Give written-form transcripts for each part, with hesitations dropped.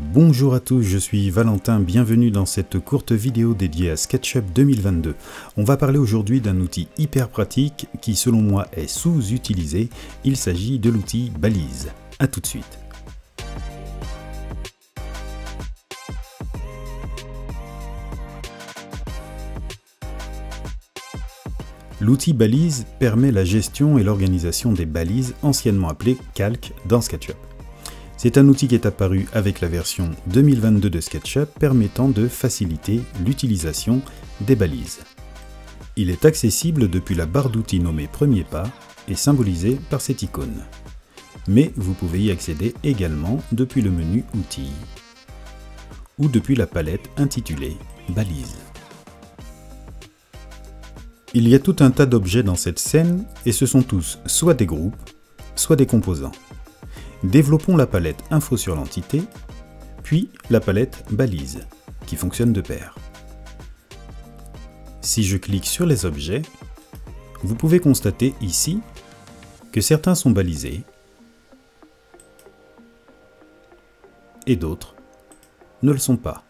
Bonjour à tous, je suis Valentin, bienvenue dans cette courte vidéo dédiée à SketchUp 2022. On va parler aujourd'hui d'un outil hyper pratique qui selon moi est sous-utilisé, il s'agit de l'outil Balise. A tout de suite. L'outil Balise permet la gestion et l'organisation des balises, anciennement appelées calques dans SketchUp. C'est un outil qui est apparu avec la version 2022 de SketchUp permettant de faciliter l'utilisation des balises. Il est accessible depuis la barre d'outils nommée Premier pas et symbolisé par cette icône. Mais vous pouvez y accéder également depuis le menu Outils ou depuis la palette intitulée Balises. Il y a tout un tas d'objets dans cette scène et ce sont tous soit des groupes, soit des composants. Développons la palette Info sur l'entité, puis la palette Balise, qui fonctionne de pair. Si je clique sur les objets, vous pouvez constater ici que certains sont balisés et d'autres ne le sont pas.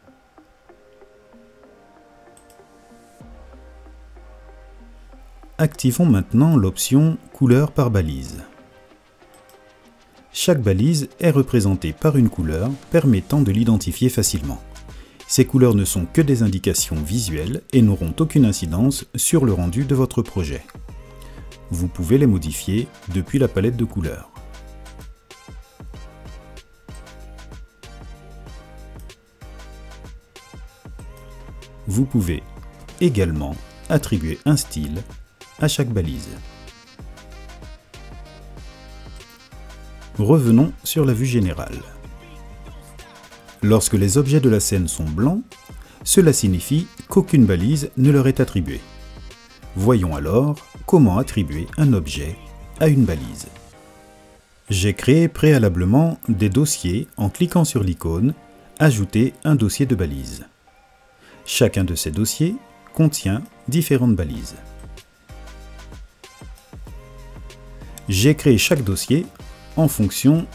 Activons maintenant l'option Couleur par balise. Chaque balise est représentée par une couleur permettant de l'identifier facilement. Ces couleurs ne sont que des indications visuelles et n'auront aucune incidence sur le rendu de votre projet. Vous pouvez les modifier depuis la palette de couleurs. Vous pouvez également attribuer un style à chaque balise. Revenons sur la vue générale. Lorsque les objets de la scène sont blancs, cela signifie qu'aucune balise ne leur est attribuée. Voyons alors comment attribuer un objet à une balise. J'ai créé préalablement des dossiers en cliquant sur l'icône « Ajouter un dossier de balise ». Chacun de ces dossiers contient différentes balises. J'ai créé chaque dossier en fonction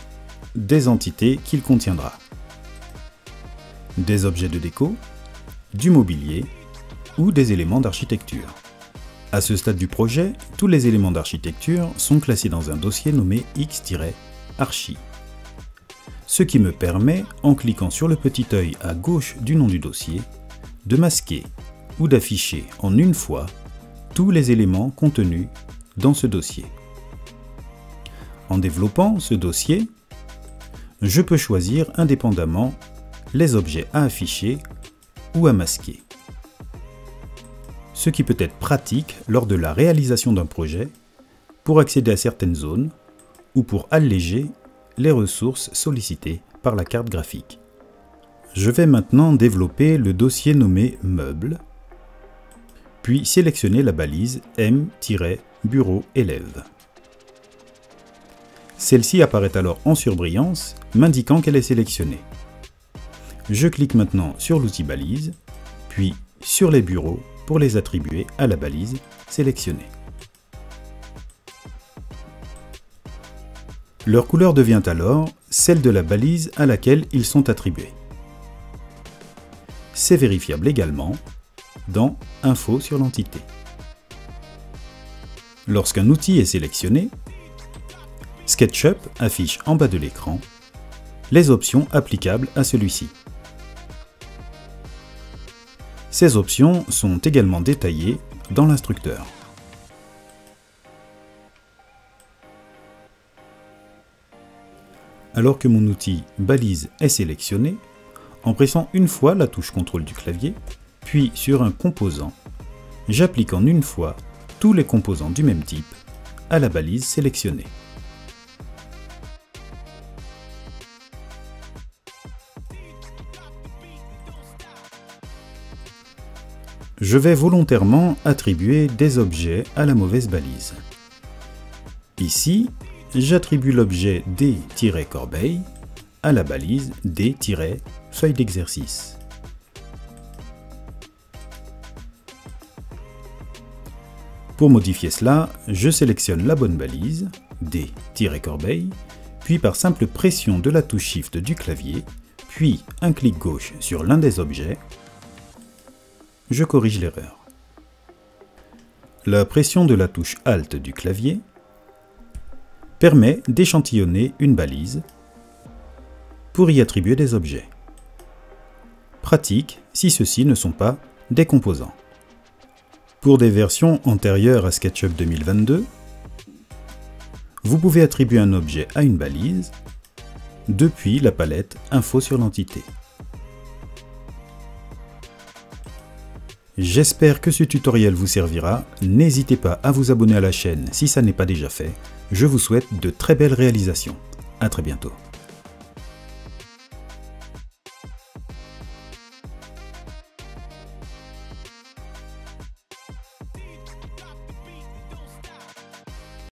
des entités qu'il contiendra. Des objets de déco, du mobilier ou des éléments d'architecture. À ce stade du projet, tous les éléments d'architecture sont classés dans un dossier nommé X-Archi. Ce qui me permet, en cliquant sur le petit œil à gauche du nom du dossier, de masquer ou d'afficher en une fois tous les éléments contenus dans ce dossier. En développant ce dossier, je peux choisir indépendamment les objets à afficher ou à masquer. Ce qui peut être pratique lors de la réalisation d'un projet pour accéder à certaines zones ou pour alléger les ressources sollicitées par la carte graphique. Je vais maintenant développer le dossier nommé Meubles, puis sélectionner la balise M-Bureau élève. Celle-ci apparaît alors en surbrillance, m'indiquant qu'elle est sélectionnée. Je clique maintenant sur l'outil Balise, puis sur les bureaux pour les attribuer à la balise sélectionnée. Leur couleur devient alors celle de la balise à laquelle ils sont attribués. C'est vérifiable également dans Info sur l'entité. Lorsqu'un outil est sélectionné, SketchUp affiche en bas de l'écran les options applicables à celui-ci. Ces options sont également détaillées dans l'instructeur. Alors que mon outil Balise est sélectionné, en pressant une fois la touche CTRL du clavier, puis sur un composant, j'applique en une fois tous les composants du même type à la balise sélectionnée. Je vais volontairement attribuer des objets à la mauvaise balise. Ici, j'attribue l'objet D-corbeille à la balise D-feuille d'exercice. Pour modifier cela, je sélectionne la bonne balise, D-corbeille, puis par simple pression de la touche Shift du clavier, puis un clic gauche sur l'un des objets, je corrige l'erreur. La pression de la touche Alt du clavier permet d'échantillonner une balise pour y attribuer des objets. Pratique si ceux-ci ne sont pas des composants. Pour des versions antérieures à SketchUp 2022, vous pouvez attribuer un objet à une balise depuis la palette Info sur l'entité. J'espère que ce tutoriel vous servira. N'hésitez pas à vous abonner à la chaîne si ça n'est pas déjà fait. Je vous souhaite de très belles réalisations. À très bientôt.